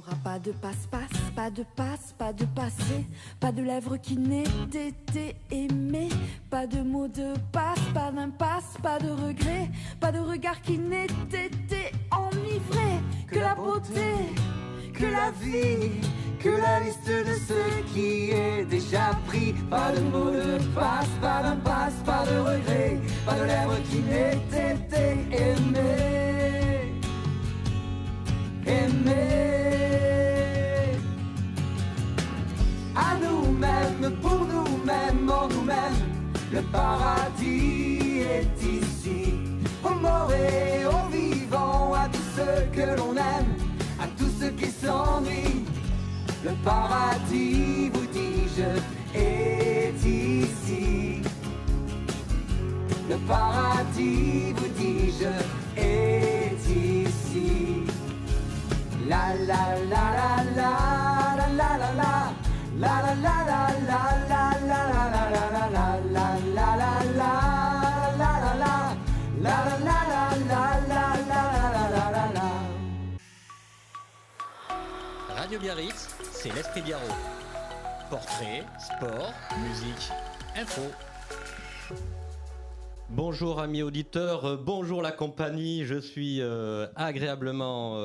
aura pas de passe-passe, pas de passe, pas de passé, pas de lèvres qui n'aient été aimées, pas de mots de passe, pas d'impasse, pas de regret, pas de regard qui n'ait été enivré, que la beauté, que la vie, que la liste de ce qui est déjà pris, pas de mots de passe, pas d'impasse, pas de regret, pas de lèvres qui n'aient été aimées, aimées. À nous-mêmes, pour nous-mêmes, en nous-mêmes, le paradis est ici. Aux morts et aux vivants, à tous ceux que l'on aime, à tous ceux qui s'ennuient, le paradis, vous dis-je, est ici. Le paradis, vous dis-je, est ici. La la la la la la la la la. La la la la la la la la la la la la la la la la la la la. Radio Biarritz, c'est l'esprit Biarro. Portrait, sport, musique, info. Bonjour amis auditeurs, bonjour la compagnie, je suis agréablement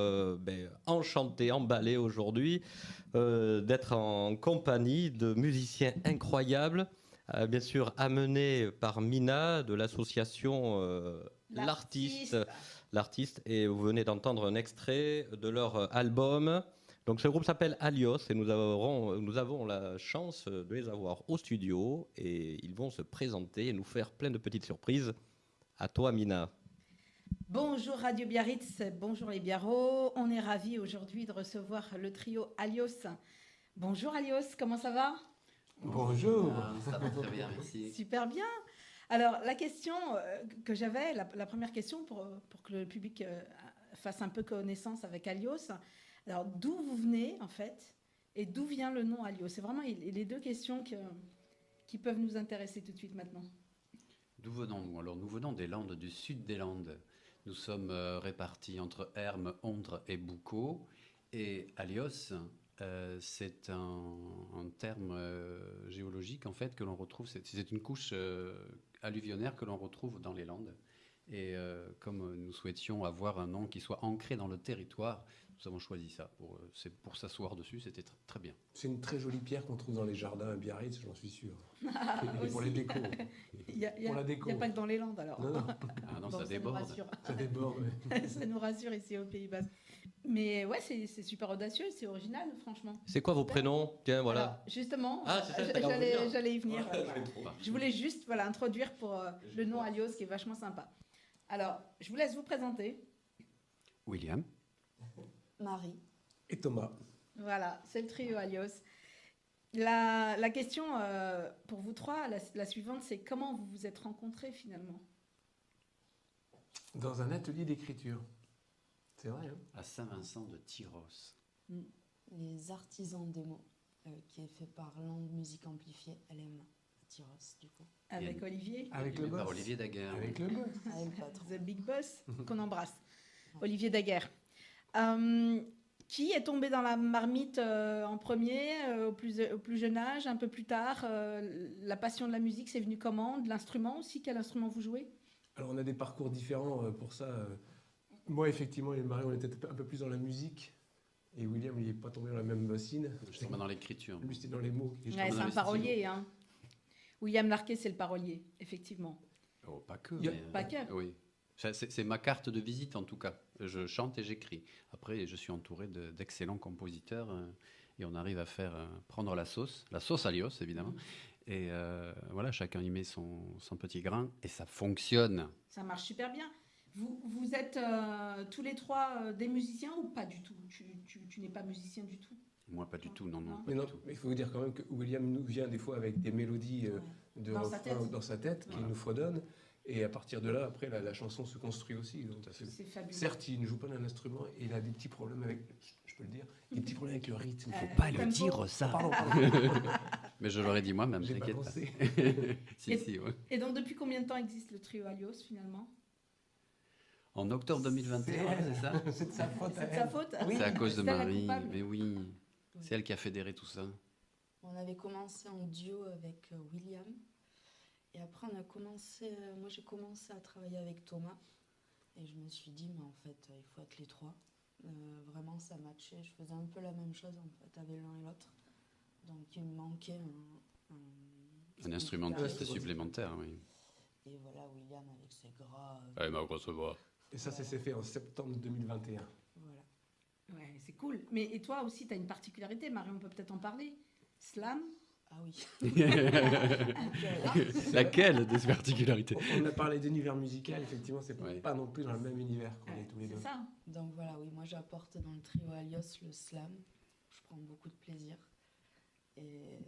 enchanté, emballé aujourd'hui d'être en compagnie de musiciens incroyables, bien sûr amenés par Mina de l'association L'Artiste, et vous venez d'entendre un extrait de leur album. Donc ce groupe s'appelle Alios et nous avons la chance de les avoir au studio et ils vont se présenter et nous faire plein de petites surprises. À toi Mina. Bonjour Radio Biarritz, bonjour les Biarros. On est ravis aujourd'hui de recevoir le trio Alios. Bonjour Alios, comment ça va ? Bonjour. Ça va très bien, merci. Super bien. Alors la question que j'avais, la première question pour que le public fasse un peu connaissance avec Alios. Alors, d'où vous venez, en fait, et d'où vient le nom Alios ? C'est vraiment les deux questions qui peuvent nous intéresser tout de suite maintenant. D'où venons-nous ? Alors, nous venons des Landes, du sud des Landes. Nous sommes répartis entre Hermes, Ondres et Boucau. Et Alios, c'est un terme géologique, en fait, que l'on retrouve. C'est une couche alluvionnaire que l'on retrouve dans les Landes. Et comme nous souhaitions avoir un nom qui soit ancré dans le territoire, nous avons choisi ça. Pour s'asseoir dessus, c'était très bien. C'est une très jolie pierre qu'on trouve dans les jardins à Biarritz, j'en suis sûr. Et pour Aussi. les décos. Pour la déco. Il n'y a pas que dans les Landes, alors. Non. Ah non, Bon, ça déborde. Ça déborde. Ouais. Ça nous rassure ici au Pays Basque. Mais ouais, c'est super audacieux, c'est original, franchement. C'est quoi vos prénoms ? Tiens, voilà. Alors, justement, Ah, c'est ça, d'accord, j'allais y venir. Voilà, Je voulais juste introduire pour le nom Alios, qui est vachement sympa. Alors, je vous laisse vous présenter. William. Marie. Et Thomas. Voilà, c'est le trio Alios. La question pour vous trois, la suivante, c'est comment vous vous êtes rencontrés finalement ? Dans un atelier d'écriture. C'est vrai, hein ? À Saint-Vincent de Tyros. Les artisans des mots, qui est fait par Langue Musique Amplifiée, LM Tyros, du coup. Avec Olivier, Avec le Par boss. Olivier Daguerre. Avec le boss. Avec le patron. The Big Boss, qu'on embrasse. Olivier Daguerre. Qui est tombé dans la marmite en premier, au plus jeune âge, un peu plus tard la passion de la musique, c'est venu comment ? De l'instrument aussi ? Quel instrument vous jouez ? Alors on a des parcours différents pour ça. Moi, effectivement, et Marie, on était un peu plus dans la musique. Et William, il n'est pas tombé dans la même bassine. Je suis dans l'écriture. Lui, c'était dans les mots. Et je Ouais, tombais c'est dans un les parolier. Hein. William Larquet, c'est le parolier, effectivement. Oh, pas que. Il y a- Pas que. Oui. C'est ma carte de visite en tout cas. Je chante et j'écris. Après, je suis entouré d'excellents compositeurs et on arrive à faire prendre la sauce Alios évidemment. Et voilà, chacun y met son petit grain et ça fonctionne. Ça marche super bien. Vous êtes tous les trois des musiciens ou pas du tout ? Tu n'es pas musicien du tout ? Moi, pas du tout, non. Non. Pas Mais du non, tout. mais il faut vous dire quand même que William nous vient des fois avec des mélodies de Dans sa refrain tête. dans sa tête qu'il Voilà. nous fredonne. Et à partir de là, après, la chanson se construit aussi. Donc, C'est fabuleux. certes, il ne joue pas d'un instrument et il a des petits problèmes avec, je peux le dire, des petits problèmes avec le rythme. Faut Pas le tempo. dire ça. Pardon. Mais je l'aurais dit moi-même, J'ai pas t'inquiète pas. pensé. Si, ouais. Et donc, depuis combien de temps existe le trio Alios finalement ? En octobre 2021, c'est ça? C'est de sa faute. C'est de sa faute. Oui. C'est à cause de C'est elle la Marie. coupable. Mais oui, c'est elle qui a fédéré tout ça. On avait commencé en duo avec William. Et après, moi j'ai commencé à travailler avec Thomas. Et je me suis dit, mais en fait, il faut être les trois. Vraiment, ça matchait. Je faisais un peu la même chose en fait avec l'un et l'autre. Donc il me manquait Un instrumentiste supplémentaire, oui. Et voilà, William avec ses gras. Elle m'a grosse voix. Et ça s'est fait en septembre 2021. Voilà. Ouais, c'est cool. Mais et toi aussi, tu as une particularité, Marie, on peut peut-être en parler. Slam. Ah oui. Laquelle des particularités? On a parlé d'univers musical, effectivement, c'est Ouais. pas non plus dans le même univers qu'on est tous les C'est deux. ça. Donc voilà, oui, moi j'apporte dans le trio Alios le slam. Je prends beaucoup de plaisir. Et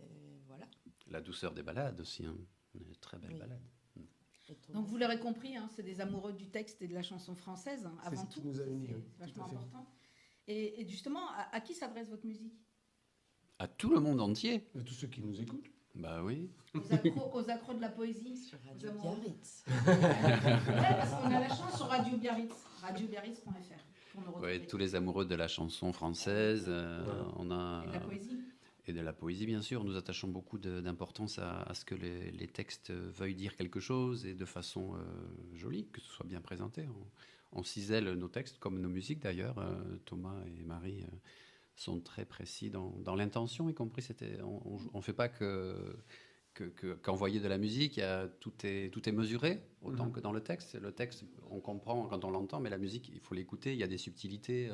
voilà. La douceur des balades aussi, hein. Une très belle Oui. balade. Et Thomas, Donc vous l'aurez compris, hein, c'est des amoureux du texte et de la chanson française, hein, C'est avant ce qui tout. nous a unis, C'est oui, vachement tout à fait. important. Et justement, à qui s'adresse votre musique? À tout le monde entier? De tous ceux qui nous écoutent. Bah oui. Aux accros de la poésie. sur Radio Aux amoureux. Biarritz. Ouais, parce qu'on a la chance sur Radio Biarritz, radiobiarritz.fr, pour nous retrouver. Ouais, tous les amoureux de la chanson française, on a Et de la poésie. et de la poésie bien sûr. Nous attachons beaucoup d'importance à ce que les textes veuillent dire quelque chose et de façon jolie, que ce soit bien présenté. On cisèle nos textes comme nos musiques d'ailleurs. Thomas et Marie sont très précis dans l'intention, y compris. On fait pas qu'envoyer de la musique. Tout est mesuré autant que dans le texte. Le texte, on comprend quand on l'entend, mais la musique, il faut l'écouter. Il y a des subtilités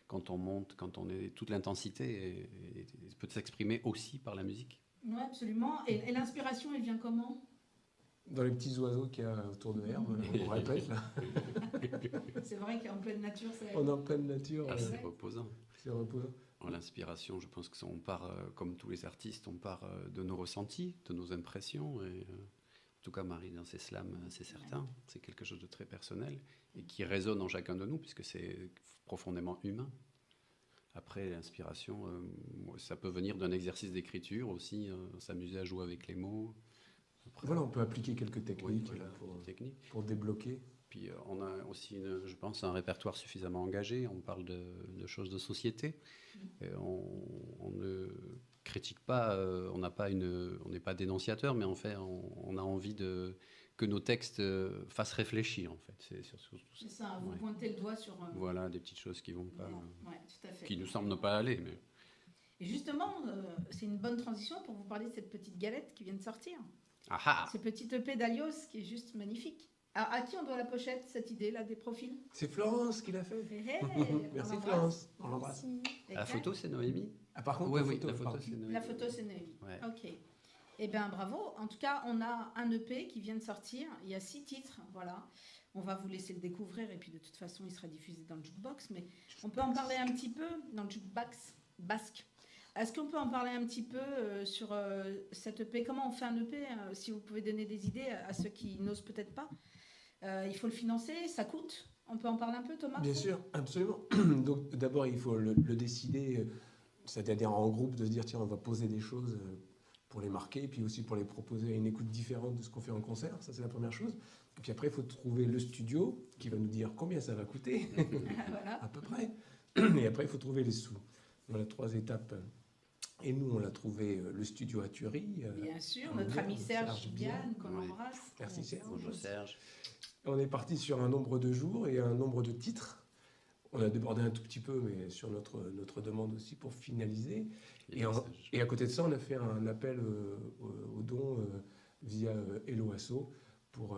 quand on monte, quand on est toute l'intensité et peut s'exprimer aussi par la musique. Oui, absolument. Et l'inspiration, elle vient comment? Dans les petits oiseaux qu'il y a autour de Herbe, on répète là. C'est vrai qu'en pleine nature, c'est... On est en pleine nature, Ah, c'est Ouais. reposant. c'est reposant. L'inspiration, je pense qu'on part, comme tous les artistes, on part de nos ressentis, de nos impressions. Et, en tout cas, Marie, dans ses slams, c'est certain. C'est quelque chose de très personnel et qui résonne en chacun de nous, puisque c'est profondément humain. Après, l'inspiration, ça peut venir d'un exercice d'écriture aussi, s'amuser à jouer avec les mots. Après, Voilà, on peut appliquer quelques techniques voilà, là, technique. pour débloquer. Puis on a aussi, je pense, un répertoire suffisamment engagé. On parle de choses de société. Et on ne critique pas, on n'est pas dénonciateur, mais en fait, on a envie que nos textes fassent réfléchir, en fait. C'est surtout C'est ça, vous Ouais. pointez le doigt sur... Voilà, des petites choses qui vont pas, Ouais, tout à fait. qui nous semblent ne pas aller. Mais Et justement, c'est une bonne transition pour vous parler de cette petite galette qui vient de sortir. ah ah, Ce petit EP d'Alios qui est juste magnifique. Alors, à qui on doit la pochette, cette idée-là, des profils? C'est Florence qui l'a fait. Hé, hé, Merci on l'embrasse. Florence, on l'embrasse. Et la photo, c'est Noémie. Ah, par contre, Oui, la oui, photo, la photo, pardon. c'est Noémie. la photo, c'est Noémie. Ouais. Ok. Eh bien, bravo. En tout cas, on a un EP qui vient de sortir. Il y a 6 titres. Voilà. On va vous laisser le découvrir. Et puis, de toute façon, il sera diffusé dans le jukebox. Mais on peut en parler un petit peu dans le jukebox basque. Est-ce qu'on peut en parler un petit peu sur cet EP? Comment on fait un EP? Si vous pouvez donner des idées à ceux qui n'osent peut-être pas. Il faut le financer. Ça coûte. On peut en parler un peu, Thomas? Bien sûr, absolument. Donc d'abord, il faut le décider, c'est-à-dire en groupe, de se dire, tiens, on va poser des choses pour les marquer, et puis aussi pour les proposer à une écoute différente de ce qu'on fait en concert. Ça, c'est la première chose. Et puis après, il faut trouver le studio qui va nous dire combien ça va coûter, Voilà. à peu près. Et après, il faut trouver les sous. Voilà 3 étapes. Et nous, on a trouvé le studio à Thury. Bien sûr, on notre vient, ami Serge Bian. Bian, qu'on Ouais. embrasse. Merci, Serge. Bonjour Serge. On est parti sur un nombre de jours et un nombre de titres. On a débordé un tout petit peu, mais sur notre demande aussi pour finaliser. Et à côté de ça, on a fait un appel aux dons via Hello Asso pour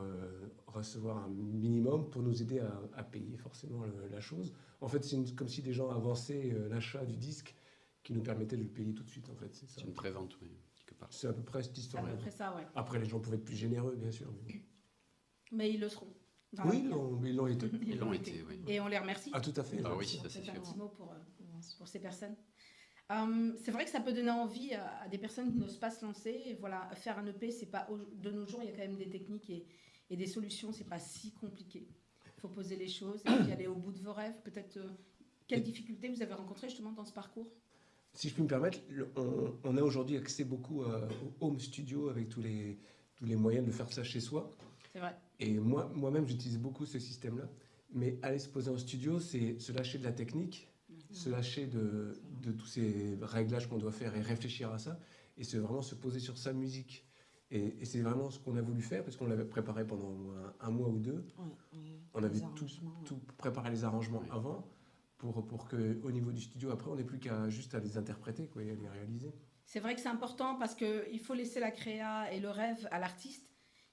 recevoir un minimum pour nous aider à payer forcément la chose. En fait, c'est comme si des gens avançaient l'achat du disque qui nous permettait de le payer tout de suite. En fait, c'est ça. C'est une prévente, oui, quelque part. C'est à peu près cette C'est à histoire-là. peu près ça, ouais. Après, les gens pouvaient être plus généreux, bien sûr. Mais ils le seront. dans Oui, l'avenir. ils l'ont été. Ils l'ont été, oui. Et on les remercie. Ah, tout à fait. Ah là. oui, ça c'est Peut-être un sûr. petit mot pour ces personnes. C'est vrai que ça peut donner envie à des personnes qui n'osent pas se lancer. Et voilà, faire un EP, c'est pas de nos jours, il y a quand même des techniques et des solutions. C'est pas si compliqué. Il faut poser les choses et puis aller au bout de vos rêves. Peut-être quelles difficultés vous avez rencontrées justement dans ce parcours? Si je puis me permettre, on a aujourd'hui accès beaucoup au home studio avec tous les moyens de faire ça chez soi. C'est vrai. Et moi-même, j'utilise beaucoup ce système-là. Mais aller se poser en studio, c'est se lâcher de la technique, se lâcher de tous ces réglages qu'on doit faire et réfléchir à ça, et c'est vraiment se poser sur sa musique. Et c'est vraiment ce qu'on a voulu faire, parce qu'on l'avait préparé pendant un mois ou deux. On avait tout préparé les arrangements avant, pour qu'au niveau du studio, après, on n'ait plus qu'à juste à les interpréter, quoi, et à les réaliser. C'est vrai que c'est important parce qu'il faut laisser la créa et le rêve à l'artiste.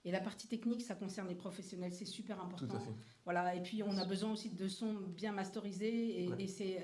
Et la partie technique, ça concerne les professionnels, c'est super important. Tout à fait. Voilà, et puis on a besoin aussi de sons bien masterisés et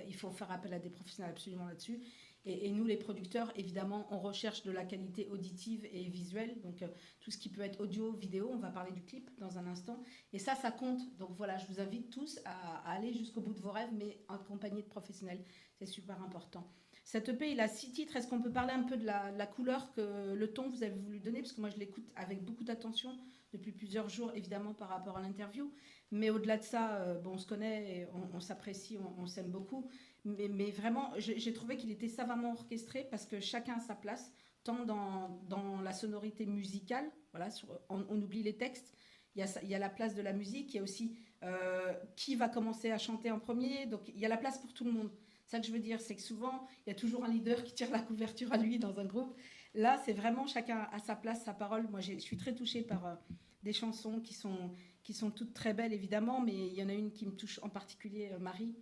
il faut faire appel à des professionnels absolument là-dessus. Et nous, les producteurs, évidemment, on recherche de la qualité auditive et visuelle. Donc tout ce qui peut être audio, vidéo, on va parler du clip dans un instant. Et ça compte. Donc voilà, je vous invite tous à aller jusqu'au bout de vos rêves, mais accompagnés de professionnels. C'est super important. Cette EP, il a 6 titres. Est-ce qu'on peut parler un peu de la couleur, le ton que vous avez voulu donner? Parce que moi, je l'écoute avec beaucoup d'attention depuis plusieurs jours, évidemment, par rapport à l'interview. Mais au-delà de ça, on se connaît, et on s'apprécie, on s'aime beaucoup. Mais vraiment, j'ai trouvé qu'il était savamment orchestré parce que chacun a sa place, tant dans la sonorité musicale, voilà, on oublie les textes, il y a la place de la musique, il y a aussi qui va commencer à chanter en premier, donc il y a la place pour tout le monde. C'est ça que je veux dire, c'est que souvent, il y a toujours un leader qui tire la couverture à lui dans un groupe. Là, c'est vraiment chacun à sa place, sa parole. Moi, je suis très touchée par des chansons qui sont toutes très belles, évidemment, mais il y en a une qui me touche en particulier, Marie.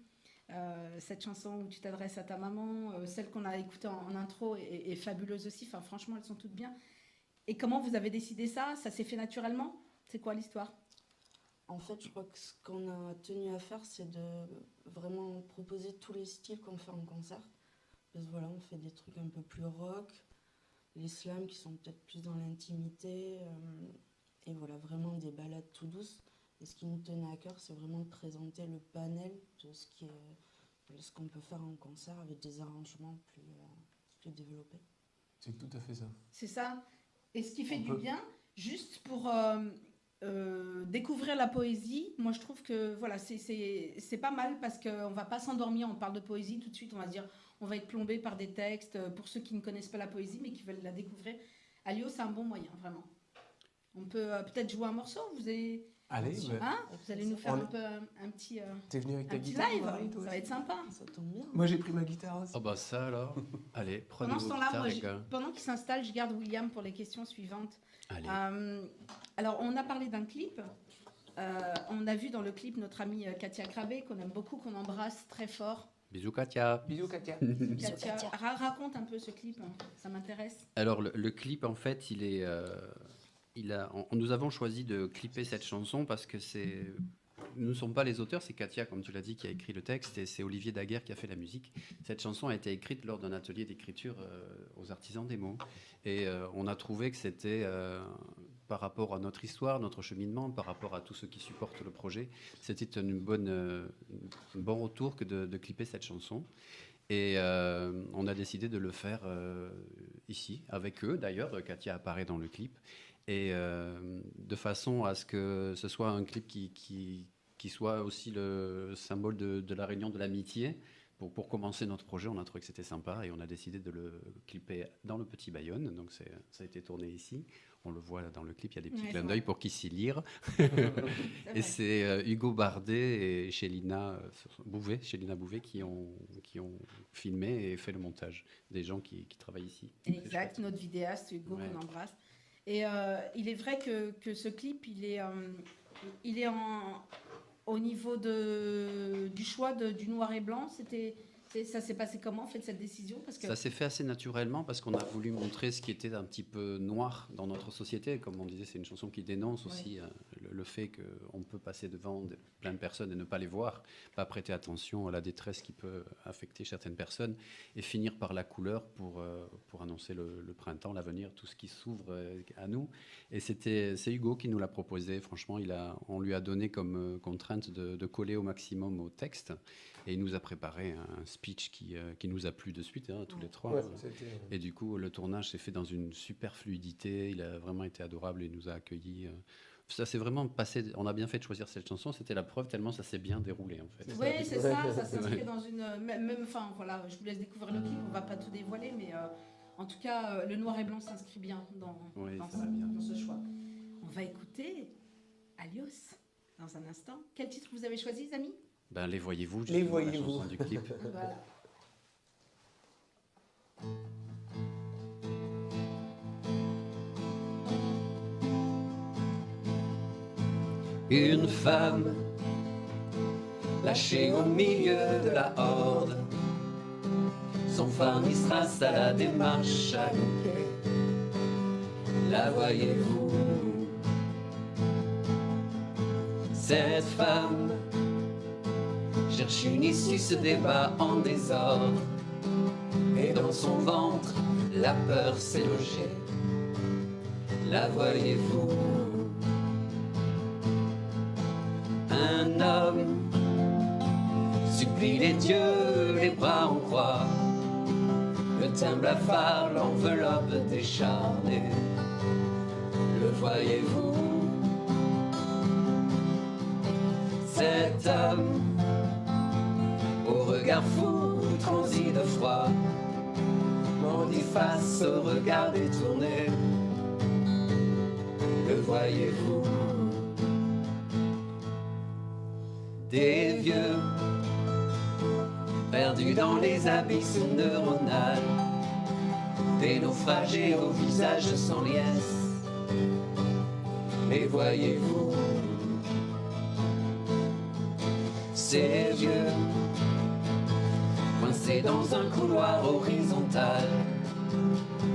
Cette chanson où tu t'adresses à ta maman, celle qu'on a écoutée en intro est fabuleuse aussi. Enfin, franchement, elles sont toutes bien. Et comment vous avez décidé ça? Ça s'est fait naturellement? C'est quoi l'histoire? En fait, je crois que ce qu'on a tenu à faire, c'est de vraiment proposer tous les styles qu'on fait en concert. Parce que voilà, on fait des trucs un peu plus rock, les slams qui sont peut-être plus dans l'intimité, et voilà, vraiment des ballades tout douces. Et ce qui nous tenait à cœur, c'est vraiment de présenter le panel de ce qu'on peut faire en concert avec des arrangements plus développés. C'est tout à fait ça. C'est ça. Et ce qui fait du bien, juste pour découvrir la poésie, moi je trouve que voilà, c'est pas mal parce qu'on va pas s'endormir, on parle de poésie, tout de suite on va dire, on va être plombé par des textes, pour ceux qui ne connaissent pas la poésie mais qui veulent la découvrir. Alio, c'est un bon moyen, vraiment. On peut peut-être jouer un morceau, Allez, vous allez nous faire un peu un petit, t'es venu avec ta un petit guitare, live, Marie, toi ça va être sympa. Ça tombe bien. Moi, j'ai pris ma guitare aussi. Oh bah ça alors. Allez, prenez Pendant ce vos temps-là, guitares, moi, les gars. pendant qu'il s'installe, je garde William pour les questions suivantes. Allez. Alors, on a parlé d'un clip. On a vu dans le clip notre amie Katia Krabbe, qu'on aime beaucoup, qu'on embrasse très fort. Bisous Katia. Bisous, Katia. Katia, raconte un peu ce clip, hein, ça m'intéresse. Alors le clip en fait, nous avons choisi de clipper cette chanson parce que nous ne sommes pas les auteurs, c'est Katia, comme tu l'as dit, qui a écrit le texte et c'est Olivier Daguerre qui a fait la musique. Cette chanson a été écrite lors d'un atelier d'écriture aux Artisans des mots. Et on a trouvé que c'était, par rapport à notre histoire, notre cheminement, par rapport à tous ceux qui supportent le projet, c'était un bon retour que de clipper cette chanson. Et on a décidé de le faire ici, avec eux d'ailleurs. Katia apparaît dans le clip. Et de façon à ce que ce soit un clip qui soit aussi le symbole de la réunion de l'amitié. Pour commencer notre projet, on a trouvé que c'était sympa et on a décidé de le clipper dans le Petit Bayonne. Donc ça a été tourné ici. On le voit dans le clip, il y a des petits clins d'œil pour qui s'y lire. Et c'est Hugo Bardet et Chélina Bouvet qui ont filmé et fait le montage. Des gens qui travaillent ici. Exact, notre vidéaste Hugo qu'on embrasse. Et il est vrai que ce clip, il est au niveau du choix du noir et blanc. Ça s'est passé comment, en fait, cette décision? Parce que... Ça s'est fait assez naturellement parce qu'on a voulu montrer ce qui était un petit peu noir dans notre société. Comme on disait, c'est une chanson qui dénonce aussi le fait qu'on peut passer devant plein de personnes et ne pas les voir, pas prêter attention à la détresse qui peut affecter certaines personnes et finir par la couleur pour annoncer le printemps, l'avenir, tout ce qui s'ouvre à nous. Et c'est Hugo qui nous l'a proposé. Franchement, on lui a donné comme contrainte de coller au maximum au texte. Et il nous a préparé un speech qui nous a plu de suite, tous les trois. Ouais, et du coup, le tournage s'est fait dans une super fluidité. Il a vraiment été adorable et il nous a accueillis. Ça s'est vraiment passé. On a bien fait de choisir cette chanson. C'était la preuve tellement ça s'est bien déroulé, en fait. Oui, c'est ça. Ça s'inscrit dans une... Enfin, voilà, je vous laisse découvrir le clip. On ne va pas tout dévoiler, mais en tout cas, le noir et blanc s'inscrit bien dans ce choix. On va écouter Alios. dans un instant. Quel titre vous avez choisi, les amis? Ben, les voyez-vous, Les justement, la voyez-vous. chanson du clip. Voilà. Une femme lâchée au milieu de la horde, son phare strass à la démarche chaloupée. La voyez-vous? Cette femme cherche une issue, se débat en désordre, et dans son ventre la peur s'est logée. La voyez-vous? Un homme supplie les dieux, les bras en croix, le teint blafard, l'enveloppe décharnée. Le voyez-vous? Cet homme au regard fou, transi de froid, mordit face au regard détourné. Le voyez-vous? Des vieux perdus dans les abysses neuronales, des naufragés au visage sans liesse. Les voyez-vous? Ces vieux coincés dans un couloir horizontal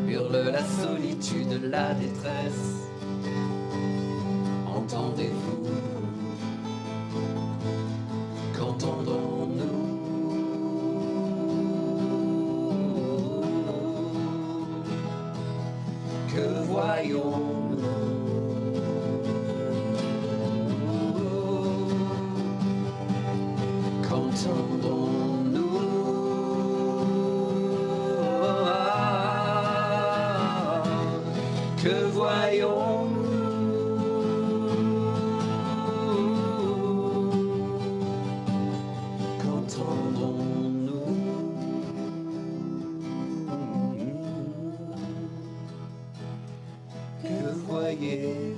hurlent la solitude, la détresse. Entendez-vous? Qu'entendons-nous? Que voyons-nous? Qu'entendons-nous? Que voyons-nous? Que voyez-vous?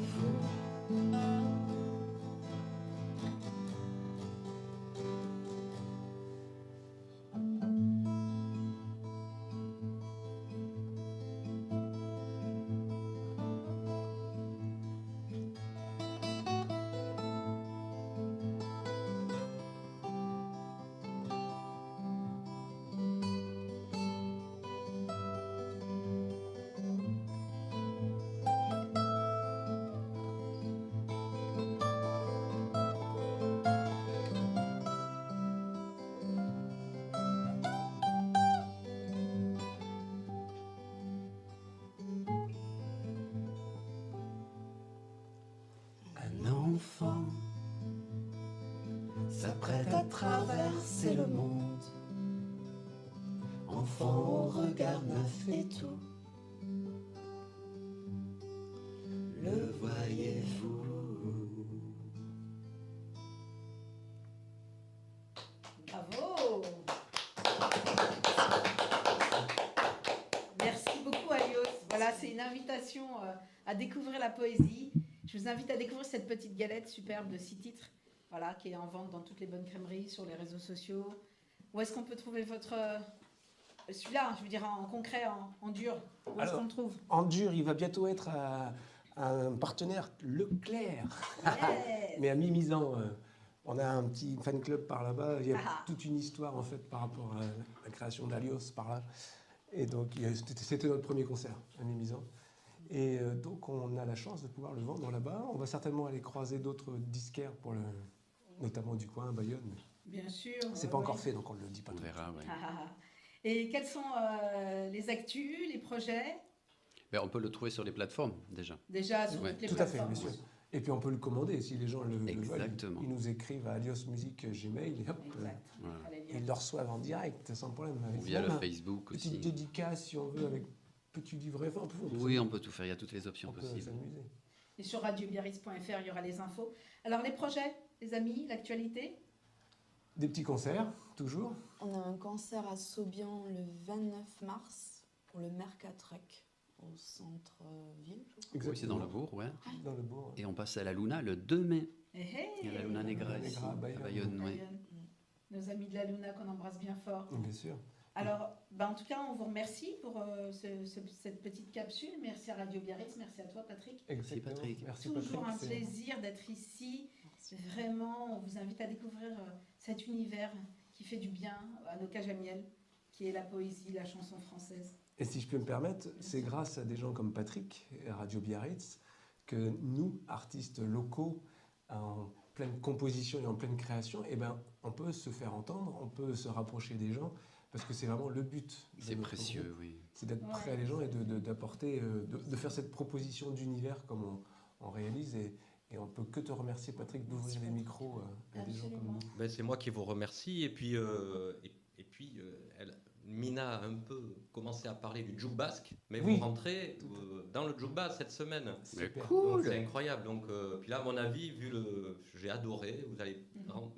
Un enfant s'apprête à traverser le monde, enfant au regard neuf et tout. Le voyez-vous? Bravo! Merci beaucoup, Alios. Voilà, c'est une invitation à découvrir la poésie. Je vous invite à découvrir cette petite galette superbe de 6 titres, voilà, qui est en vente dans toutes les bonnes crèmeries, sur les réseaux sociaux. Où est-ce qu'on peut trouver votre... celui-là, je veux dire en concret, en dur. Où est-ce qu'on le trouve? En dur, il va bientôt être à un partenaire Leclerc. Yes. Mais à Mimizan, on a un petit fan club par là-bas. Il y a toute une histoire en fait par rapport à la création d'Alios par là. Et donc c'était notre premier concert à Mimizan. Et donc on a la chance de pouvoir le vendre là-bas. On va certainement aller croiser d'autres disquaires pour notamment du coin, Bayonne. Bien sûr. C'est pas encore fait, donc on ne le dit pas. On verra, oui. Et quels sont les actus, les projets? Ben, on peut le trouver sur les plateformes, déjà. Déjà sur Ouais. toutes les Tout à fait, plateformes. bien sûr. Et puis on peut le commander si les gens le veulent. Exactement. Ils nous écrivent à Alios Music Gmail et hop, Exact. Voilà. Fallait bien. ils le reçoivent en direct, sans problème. Ou Avec via le même un Facebook petite aussi. dédicace si on veut, avec petit livret. Enfin, Oui, on peut tout faire, il y a toutes les options on peut possibles. s'amuser. Et sur radiobiarritz.fr, il y aura les infos. Alors les projets, les amis, l'actualité? Des petits concerts, toujours. On a un concert à Saubian le 29 mars pour le Mercatruck. au centre-ville, je crois. Exactement. Oui, c'est dans le bourg, ouais. Dans le bourg. Et on passe à la Luna le 2 mai. Eh, eh. Il y a la Luna Negra ici, Negra à Bayonne. à Bayonne, ouais. Bayonne. Nos amis de la Luna qu'on embrasse bien fort. Bien sûr. Alors, en tout cas, on vous remercie pour cette petite capsule. Merci à Radio Biarritz, merci à toi Patrick. Exactement. Patrick. Merci Toujours Patrick. un plaisir d'être ici. Vraiment, on vous invite à découvrir cet univers qui fait du bien à nos cages à miel, qui est la poésie, la chanson française. Et si je peux me permettre, c'est grâce à des gens comme Patrick et Radio Biarritz que nous, artistes locaux, en pleine composition et en pleine création, eh ben, on peut se faire entendre, on peut se rapprocher des gens, parce que c'est vraiment le but. de C'est notre précieux, groupe. oui. C'est d'être Ouais. près à les gens et d'apporter, de faire cette proposition d'univers comme on réalise. Et on peut que te remercier, Patrick, d'ouvrir Merci, les Patrick. micros à des gens comme Absolument. nous. Ben, c'est moi qui vous remercie. Et puis, Mina a un peu commencé à parler du Djouk basque, mais Oui. vous rentrez dans le Djouk basque cette semaine. Mais Super. Donc, c'est incroyable. Donc, puis là, à mon avis, j'ai adoré. Vous allez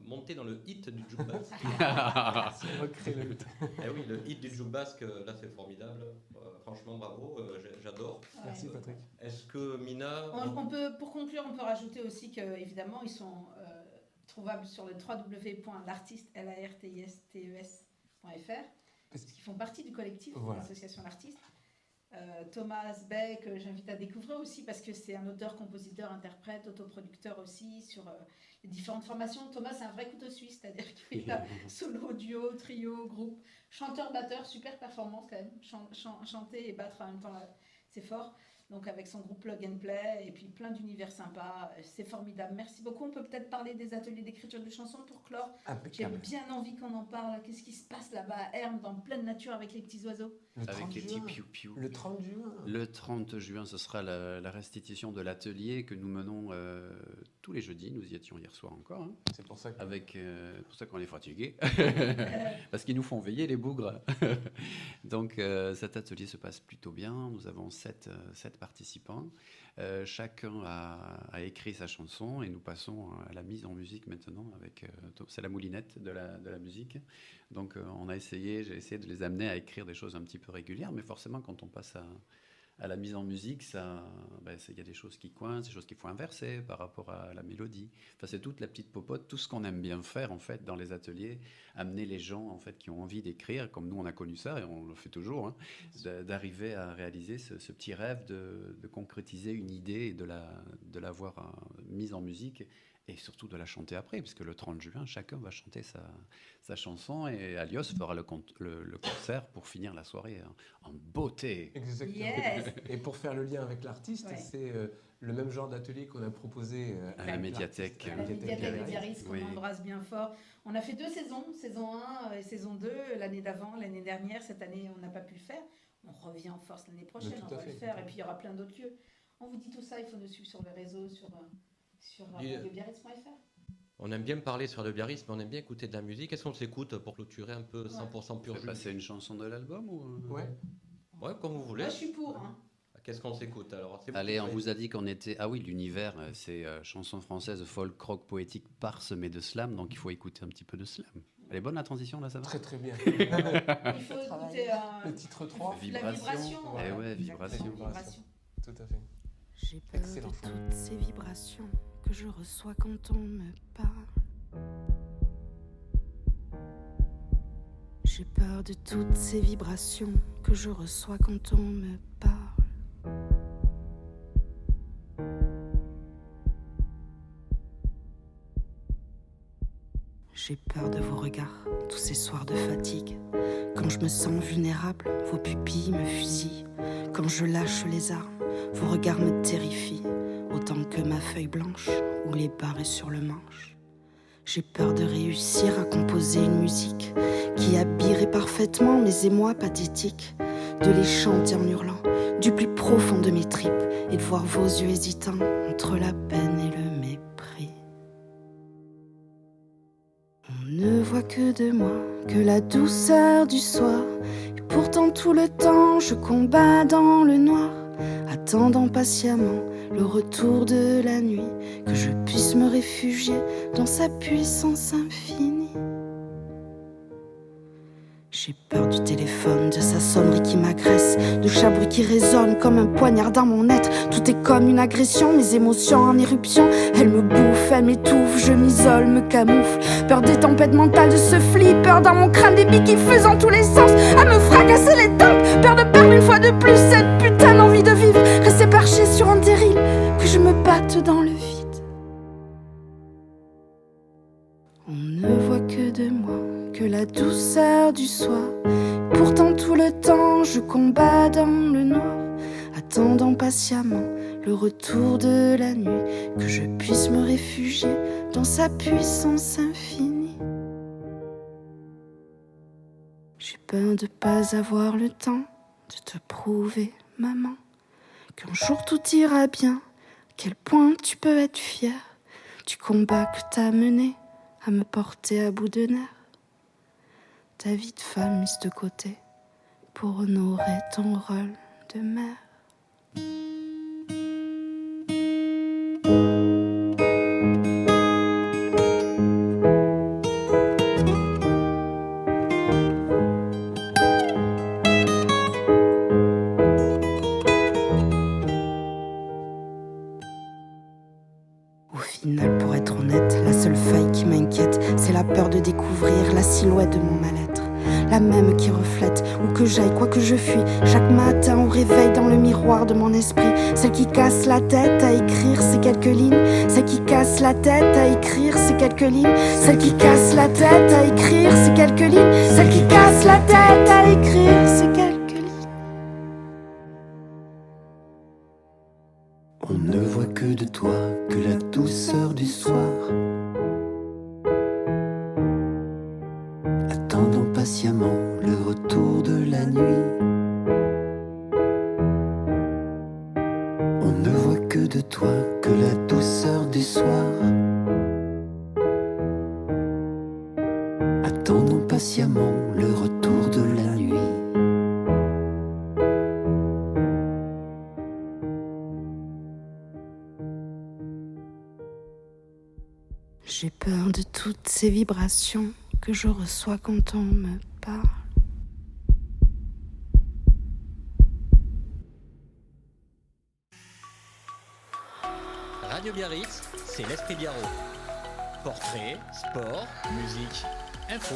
monter dans le hit du Djouk basque. C'est recréer le lutte. Eh oui, le hit du Djouk basque, là, c'est formidable. Franchement, bravo. J'adore. Merci, Patrick. Est-ce que Mina, On peut, pour conclure, on peut rajouter aussi qu'évidemment, ils sont trouvables sur le www.lartistes.fr, parce qu'ils font partie du collectif de Voilà. l'association L'Artiste. Thomas Beck, j'invite à découvrir aussi, parce que c'est un auteur, compositeur, interprète, autoproducteur aussi, sur les différentes formations. Thomas, c'est un vrai couteau suisse, c'est-à-dire qu'il fait solo, duo, trio, groupe, chanteur, batteur, super performance quand même. Chanter et battre en même temps, c'est fort. Donc avec son groupe Plug and Play et puis plein d'univers sympas, c'est formidable. Merci beaucoup. On peut peut-être parler des ateliers d'écriture de chansons pour clore. J'ai Impeccable. bien envie qu'on en parle. Qu'est-ce qui se passe là-bas à Hermes, dans pleine nature avec les petits oiseaux? Le 30 Avec les petits juin. piou-piou. Le 30 juin. Le 30 juin, ce sera la restitution de l'atelier que nous menons tous les jeudis. Nous y étions hier soir encore, hein, C'est pour ça que... avec pour ça qu'on est fatigué, parce qu'ils nous font veiller les bougres. Donc cet atelier se passe plutôt bien. Nous avons 7 participants. Chacun a écrit sa chanson et nous passons à la mise en musique maintenant. C'est la moulinette de la musique. Donc j'ai essayé de les amener à écrire des choses un petit peu régulières, mais forcément quand on passe à la mise en musique, il y a des choses qui coincent, des choses qu'il faut inverser par rapport à la mélodie. Enfin, c'est toute la petite popote, tout ce qu'on aime bien faire en fait dans les ateliers, amener les gens en fait qui ont envie d'écrire, comme nous on a connu ça et on le fait toujours, hein, d'arriver à réaliser ce petit rêve de concrétiser une idée et de l'avoir mise en musique. Et surtout de la chanter après, puisque le 30 juin, chacun va chanter sa chanson et Alios fera le concert pour finir la soirée en beauté. Exactement. Yes. Et pour faire le lien avec l'artiste, Ouais. c'est le même genre d'atelier qu'on a proposé À la médiathèque. À la médiathèque de Biarritz, qu'on Oui. embrasse bien fort. On a fait 2 saisons, saison 1 et saison 2, l'année d'avant, l'année dernière. Cette année, on n'a pas pu le faire. On revient en force l'année prochaine, Mais tout on à va fait. le faire. Et puis, il y aura plein d'autres lieux. On vous dit tout ça, il faut nous suivre sur les réseaux, sur Et- radiobiarritz.fr. on aime bien parler sur le Biarritz, mais on aime bien écouter de la musique. Est-ce qu'on s'écoute pour clôturer un peu 100% On pur fait jus? passer une chanson de l'album ou Ouais. Ouais, comme vous voulez. Moi, je suis pour. Hein. Qu'est-ce qu'on s'écoute alors? C'est vous Allez, qui on faites. vous a dit qu'on était... Ah oui, l'univers, c'est chanson française, folk, rock, poétique, parsemée de slam, donc il faut écouter un petit peu de slam. Elle est bonne la transition, là, ça va? Très très bien. Il faut écouter Le titre 3. la vibration. Eh ouais, Exactement, vibration. Tout à fait. J'ai peur Excellent. de toutes ces vibrations que je reçois quand on me parle. J'ai peur de toutes ces vibrations que je reçois quand on me parle. J'ai peur de vos regards, tous ces soirs de fatigue. Quand je me sens vulnérable, vos pupilles me fusillent. Quand je lâche les armes, vos regards me terrifient, autant que ma feuille blanche ou les barrés sur le manche. J'ai peur de réussir à composer une musique qui habillerait parfaitement mes émois pathétiques, de les chanter en hurlant du plus profond de mes tripes et de voir vos yeux hésitants entre la peine et le mépris. On ne voit que de moi, que la douceur du soir, et pourtant tout le temps je combats dans le noir, attendant patiemment le retour de la nuit, que je puisse me réfugier dans sa puissance infinie. J'ai peur du téléphone, de sa sonnerie qui m'agresse, de chaque bruit qui résonne comme un poignard dans mon être. Tout est comme une agression, mes émotions en éruption. Elles me bouffent, elles m'étouffent, je m'isole, me camoufle. Peur des tempêtes mentales, de ce flipper dans mon crâne, des billes qui fusent dans tous les sens, à me fracasser les tempes. Peur de perdre une fois de plus cette putain d'envie de vivre, rester perché sur un terril, que je me batte dans le vide. On ne voit que de moi, que la douceur du soir. Pourtant tout le temps je combats dans le noir, attendant patiemment le retour de la nuit, que je puisse me réfugier dans sa puissance infinie. J'ai peur de pas avoir le temps de te prouver, maman, qu'un jour tout ira bien, à quel point tu peux être fière du combat que t'as mené à me porter à bout de nerfs. Ta vie de femme mise de côté pour honorer ton rôle de mère. Au final, pour être honnête, la seule faille qui m'inquiète, c'est la peur de découvrir la silhouette de mon mal-être. La même qui reflète, où que j'aille, quoi que je fuis, chaque matin au réveil dans le miroir de mon esprit. Celle qui casse la tête à écrire ces quelques lignes. Celle qui casse la tête à écrire ces quelques lignes. Celle qui casse la tête à écrire ces quelques lignes. Celle qui casse la tête à écrire ces quelques lignes. On ne voit que de toi, que la douceur du soir. Attendons patiemment le retour de la nuit. On ne voit que de toi, que la douceur du soir. Attendons patiemment le retour de la nuit. J'ai peur de toutes ces vibrations que je reçois quand on me parle. Radio Biarritz, c'est l'Esprit Biarrot. Portrait, sport, musique, info.